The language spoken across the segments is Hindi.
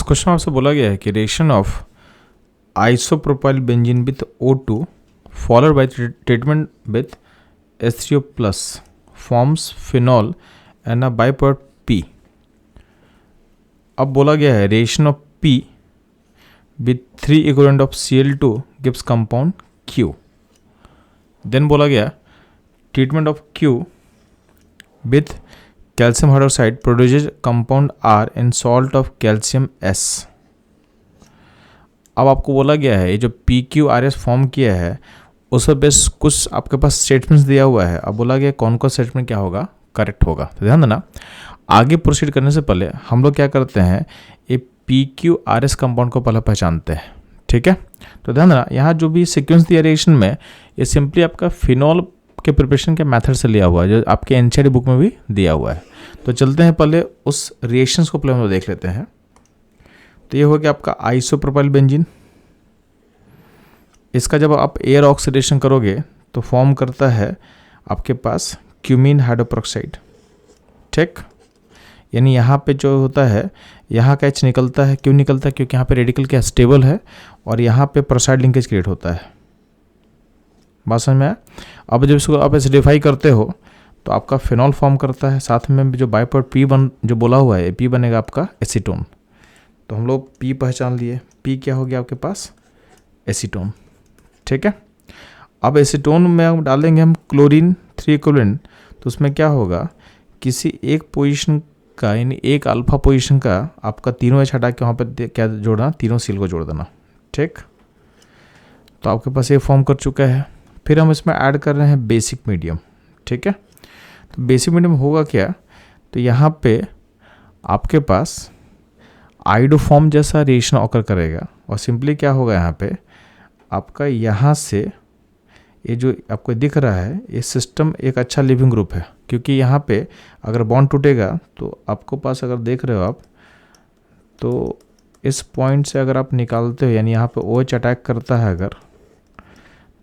क्वेश्चन आपसे बोला गया है कि reaction of isopropyl benzene with O2 followed by treatment with H3O plus forms phenol and a byproduct P। अब बोला गया है reaction of P with 3 equivalent of Cl2 gives compound Q। Then बोला गया treatment of Q with calcium hydroxide produces compound R in salt of calcium S। अब आपको बोला गया है ये जो PQRS फॉर्म किया है उस पर बेस कुछ आपके पास स्टेटमेंट्स दिया हुआ है। अब बोला गया कौन कौन स्टेटमेंट क्या होगा करेक्ट होगा, तो ध्यान देना। आगे प्रोसीड करने से पहले हम लोग क्या करते हैं, ये PQRS कंपाउंड को पहले पहचानते हैं, ठीक है। तो ध्यान देना यहाँ जो भी सीक्वेंस दिया रिएक्शन में ये सिंपली आपका फिनॉल के प्रिपरेशन के मेथड से लिया हुआ है जो आपके एनसीईआरटी बुक में भी दिया हुआ है। तो चलते हैं पहले उस रिएक्शंस को पहले हम लोग देख लेते हैं। तो ये हो गया आपका आइसोप्रोपाइल बेंजीन। इसका जब आप एयर ऑक्सीडेशन करोगे तो फॉर्म करता है आपके पास क्यूमीन हाइड्रोपेरोक्साइड, ठीक। यानी यहाँ पे जो होता है यहाँ का H निकलता है, क्यों निकलता है, क्योंकि यहाँ पे रेडिकल क्या स्टेबल है और यहाँ पे प्रोसाइड लिंकेज क्रिएट होता है। बात समझ में आया। अब जब इसको आप एसिडिफाई करते हो तो आपका फिनॉल फॉर्म करता है, साथ में जो बाइप्रोडक्ट P जो बोला हुआ है P बनेगा आपका एसीटोन। तो हम लोग P पहचान लिए, P क्या हो गया आपके पास एसीटोन, ठीक है। अब एसीटोन में हम डालेंगे हम क्लोरीन 3 इक्विवेलेंट, तो उसमें क्या होगा किसी एक पोजीशन का यानी एक अल्फा पोजीशन का आपका तीनों H हटा के वहाँ पे क्या जोड़ना, तीनों सील को जोड़ देना, ठीक। तो आपके पास ये फॉर्म कर चुका है। फिर हम इसमें ऐड कर रहे हैं बेसिक मीडियम, ठीक है। तो बेसिक मीडियम होगा क्या, तो यहाँ पे आपके पास आइडो फॉर्म जैसा रिएक्शन ऑकर करेगा और सिंपली क्या होगा यहाँ पे आपका यहाँ से ये जो आपको दिख रहा है ये सिस्टम एक अच्छा लिविंग ग्रुप है, क्योंकि यहाँ पे अगर बॉन्ड टूटेगा तो आपको पास अगर देख रहे हो आप तो इस पॉइंट से अगर आप निकालते हो यानी यहाँ पे OH अटैक करता है अगर,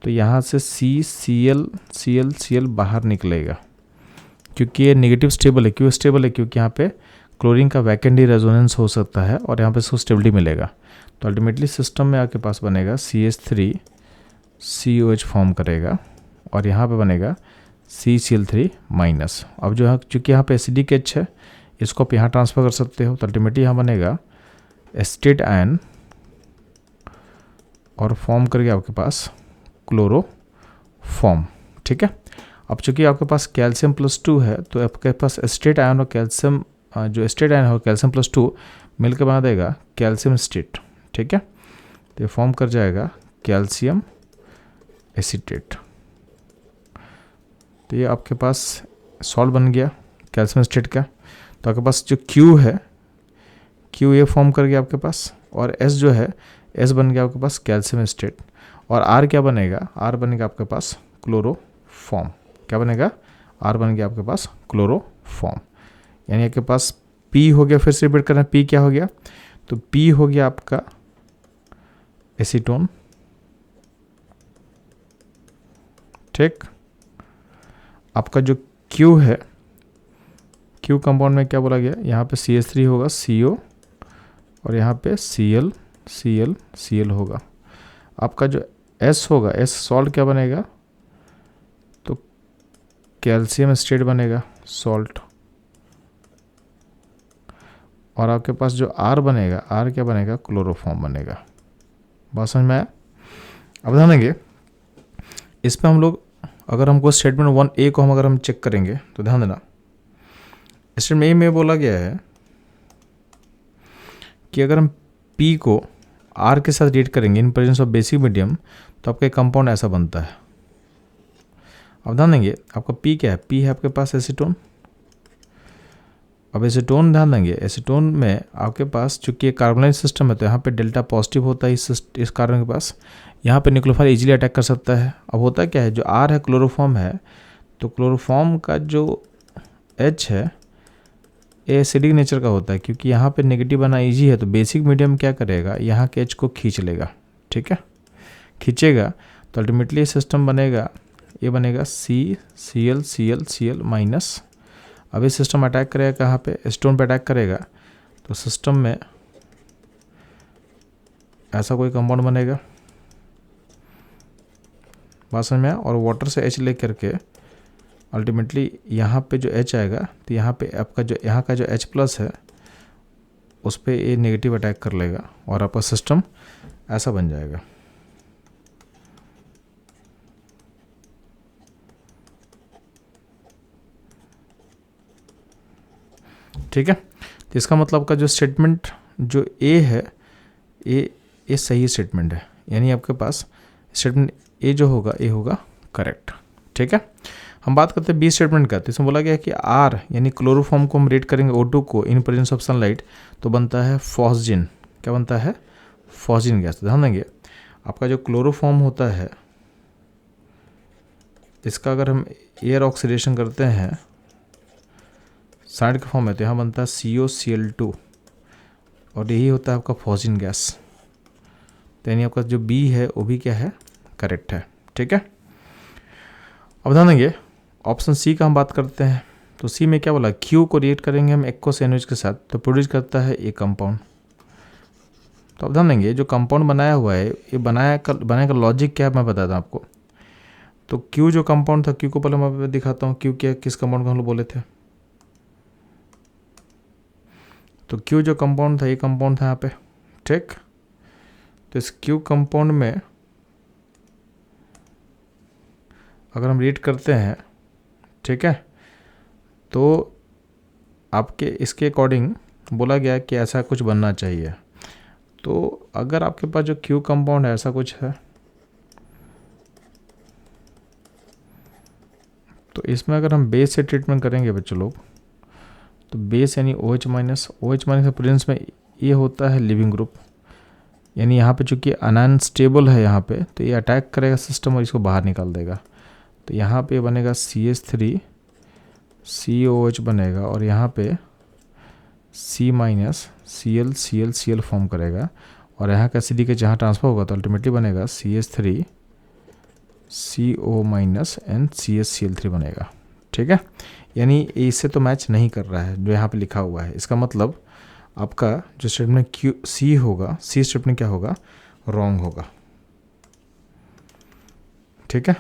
तो यहाँ से CCl बाहर निकलेगा, क्योंकि ये नेगेटिव स्टेबल है। क्यों स्टेबल है, क्योंकि यहाँ पे क्लोरीन का वैकेंडी रेजोनेंस हो सकता है और यहाँ पे इसको स्टेबिलिटी मिलेगा। तो अल्टीमेटली सिस्टम में आपके पास बनेगा CH3COH फॉर्म करेगा और यहाँ पे बनेगा CCl3 माइनस। अब जो है चूँकि यहाँ पे एसिडिक H है इसको आप यहाँ ट्रांसफ़र कर सकते हो, तो अल्टीमेटली यहाँ बनेगा एस्टेट आयन और फॉर्म करके आपके पास क्लोरोफॉर्म, ठीक है। अब चूँकि आपके पास कैल्शियम +2 है तो आपके पास एस्टेट आयन और कैल्शियम जो एस्टेट आयन है कैल्शियम +2 मिलकर बना देगा कैल्शियम एस्टेट, ठीक है। तो ये फॉर्म कर जाएगा कैल्शियम एसीटेट। तो ये आपके पास सॉल्ट बन गया कैल्शियम एस्टेट का। तो आपके पास जो Q है Q ये फॉर्म कर गया आपके पास, और S जो है S बन गया आपके पास कैल्शियम एस्टेट, और R क्या बनेगा, R बनेगा आपके पास क्लोरोफॉर्म। क्या बनेगा, R बन गया आपके पास क्लोरोफॉर्म। यानी आपके पास P हो गया, फिर से रिपीट करना P क्या हो गया, तो P हो गया आपका एसीटोन, ठीक। आपका जो Q है Q कंपाउंड में क्या बोला गया, यहाँ पे CH3 होगा CO और यहाँ पे Cl होगा। आपका जो S होगा S सॉल्ट क्या बनेगा, तो कैल्शियम एस्टेट बनेगा सॉल्ट, और आपके पास जो R बनेगा R क्या बनेगा क्लोरोफॉर्म बनेगा। बात समझ में आया। अब ध्यान देंगे इसमें हम लोग अगर हमको स्टेटमेंट 1A को अगर हम चेक करेंगे तो ध्यान देना स्टेटमेंट A में बोला गया है कि अगर हम P को R के साथ रिएक्ट करेंगे in presence of basic medium तो आपका कंपाउंड ऐसा बनता है। अब ध्यान देंगे आपका P क्या है, P है आपके पास एसीटोन। अब एसीटोन ध्यान देंगे एसीटोन में आपके पास चूंकि कार्बोनाइल सिस्टम है तो यहाँ पे डेल्टा पॉजिटिव होता है इस कार्बन के पास, यहाँ पे न्यूक्लियोफाइल इजीली अटैक कर सकता है। अब होता क्या है जो R है क्लोरोफॉर्म है, तो क्लोरोफॉर्म का जो H है ये एसिडिक नेचर का होता है, क्योंकि यहाँ पे नेगेटिव आना ईजी है तो बेसिक मीडियम क्या करेगा यहाँ के H को खींच लेगा, ठीक है। खींचेगा तो अल्टीमेटली सिस्टम बनेगा ये बनेगा CCl माइनस। अब ये सिस्टम अटैक करेगा कहाँ पे, स्टोन पे अटैक करेगा, तो सिस्टम में ऐसा कोई कंपाउंड बनेगा, बात समझ में आया। और वाटर से H ले करके अल्टीमेटली यहाँ पे जो H आएगा तो यहाँ पे आपका जो यहाँ का जो H प्लस है उस पर ये नेगेटिव अटैक कर लेगा और आपका सिस्टम ऐसा बन जाएगा। ठीक है, तो इसका मतलब का जो स्टेटमेंट जो ए है ये सही स्टेटमेंट है, यानी आपके पास स्टेटमेंट ए जो होगा ए होगा करेक्ट। ठीक है, हम बात करते हैं बी स्टेटमेंट का। तो इसमें बोला गया है कि आर यानी क्लोरोफॉर्म को हम रेट करेंगे O2 को इन प्रेजेंस ऑफ सनलाइट तो बनता है फॉस्जिन। क्या बनता है? Phosgene gas. ध्यान देंगे आपका जो क्लोरोफॉर्म होता है इसका अगर हम एयर ऑक्सीडेशन करते हैं साइड का फॉर्म है तो यहाँ बनता है COCl2 और यही होता है आपका फॉस्जिन गैस। तो यानी आपका जो बी है वो भी क्या है? करेक्ट है। ठीक है, अब ध्यान देंगे ऑप्शन सी का हम बात करते हैं। तो सी में क्या बोला? क्यू को रिएक्ट करेंगे हम एक्वस एनओएच के साथ तो प्रोड्यूस करता है ए कंपाउंड। तो अब ध्यान देंगे जो कंपाउंड बनाया हुआ है ये बनाने का लॉजिक क्या है मैं बताता हूँ आपको। तो क्यू जो कंपाउंड था, क्यू को पहले मैं दिखाता हूँ क्यू क्या किस कंपाउंड को हम लोग बोले थे। तो क्यू जो कंपाउंड था ये कंपाउंड था यहाँ पे। ठीक, तो इस क्यू कंपाउंड में अगर हम रीड करते हैं, ठीक है, तो आपके इसके अकॉर्डिंग बोला गया कि ऐसा कुछ बनना चाहिए। तो अगर आपके पास जो क्यू कंपाउंड है ऐसा कुछ है तो इसमें अगर हम बेस से ट्रीटमेंट करेंगे बच्चों लोग तो बेस यानी OH माइनस के प्रेजेंस में ये होता है लिविंग ग्रुप, यानी यहाँ पे चूँकि अनअन स्टेबल है यहाँ पे तो ये अटैक करेगा सिस्टम और इसको बाहर निकाल देगा। तो यहाँ पे बनेगा CH3 COH बनेगा और यहाँ पे C माइनस Cl फॉर्म करेगा और यहाँ का CD के जहाँ ट्रांसफर होगा तो अल्टीमेटली बनेगा CH3 CO minus and CH Cl3 बनेगा। ठीक है, यानी इससे तो मैच नहीं कर रहा है जो यहाँ पे लिखा हुआ है। इसका मतलब आपका जो स्टेटमेंट क्यू सी होगा, सी स्टेटमेंट क्या होगा? रॉन्ग होगा। ठीक है,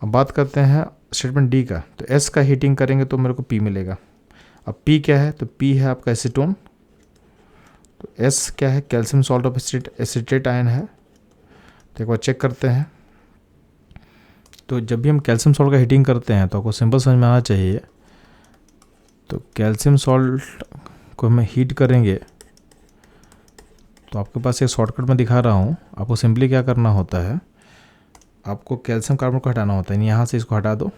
अब बात करते हैं स्टेटमेंट डी का। तो एस का हीटिंग करेंगे तो मेरे को पी मिलेगा। अब पी क्या है? तो पी है आपका एसीटोन। तो एस क्या है? Calcium salt of acetate ion है। तो एक बार चेक करते हैं। तो जब भी हम कैल्शियम सॉल्ट का हीटिंग करते हैं तो आपको सिंपल समझ में आना चाहिए। तो कैल्शियम सॉल्ट को हम हीट करेंगे तो आपके पास एक शॉर्टकट में दिखा रहा हूँ। आपको सिंपली क्या करना होता है, आपको कैल्शियम कार्बन को हटाना होता है, यानी यहाँ से इसको हटा दो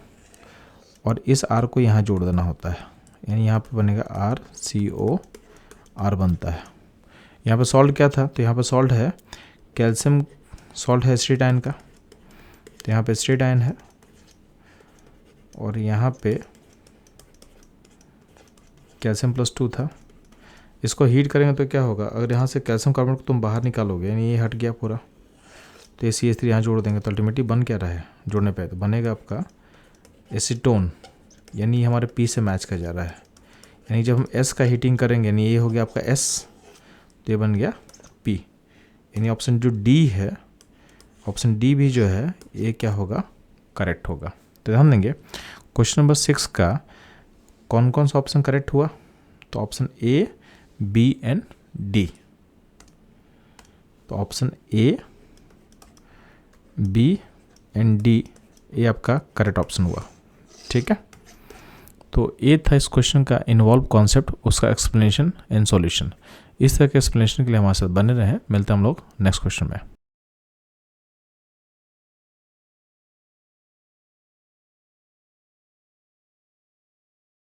और इस R को यहाँ जोड़ देना होता है, यानी यहाँ पे बनेगा RCOR बनता है। यहाँ पे सॉल्ट क्या था? तो यहाँ पे सॉल्ट है कैल्शियम सॉल्ट है एसिटेट आयन का, तो यहाँ पे एसिटेट आयन है और यहाँ पे कैल्शियम +2 था। इसको हीट करेंगे तो क्या होगा? अगर यहाँ से कैल्शियम कार्बन को तुम बाहर निकालोगे यानी ये हट गया पूरा, तो ये CH3 यहाँ जोड़ देंगे तो अल्टीमेटली बन क्या रहा है जोड़ने पे? तो बनेगा आपका एसीटोन, यानी हमारे P से मैच कर जा रहा है। यानी जब हम S का हीटिंग करेंगे यानी ये हो गया आपका S तो ये बन गया P, यानी ऑप्शन जो D है, ऑप्शन D भी जो है ये क्या होगा? करेक्ट होगा। तो ध्यान देंगे क्वेश्चन नंबर 6 का कौन कौन सा ऑप्शन करेक्ट हुआ? तो option A, B and D। तो option A, B and D ये आपका करेक्ट ऑप्शन हुआ। ठीक है, तो ये था इस क्वेश्चन का इन्वॉल्व कॉन्सेप्ट, उसका एक्सप्लेनेशन एंड सॉल्यूशन। इस तरह के एक्सप्लेनेशन के लिए हमारे साथ बने रहें। मिलते हैं हम लोग नेक्स्ट क्वेश्चन में।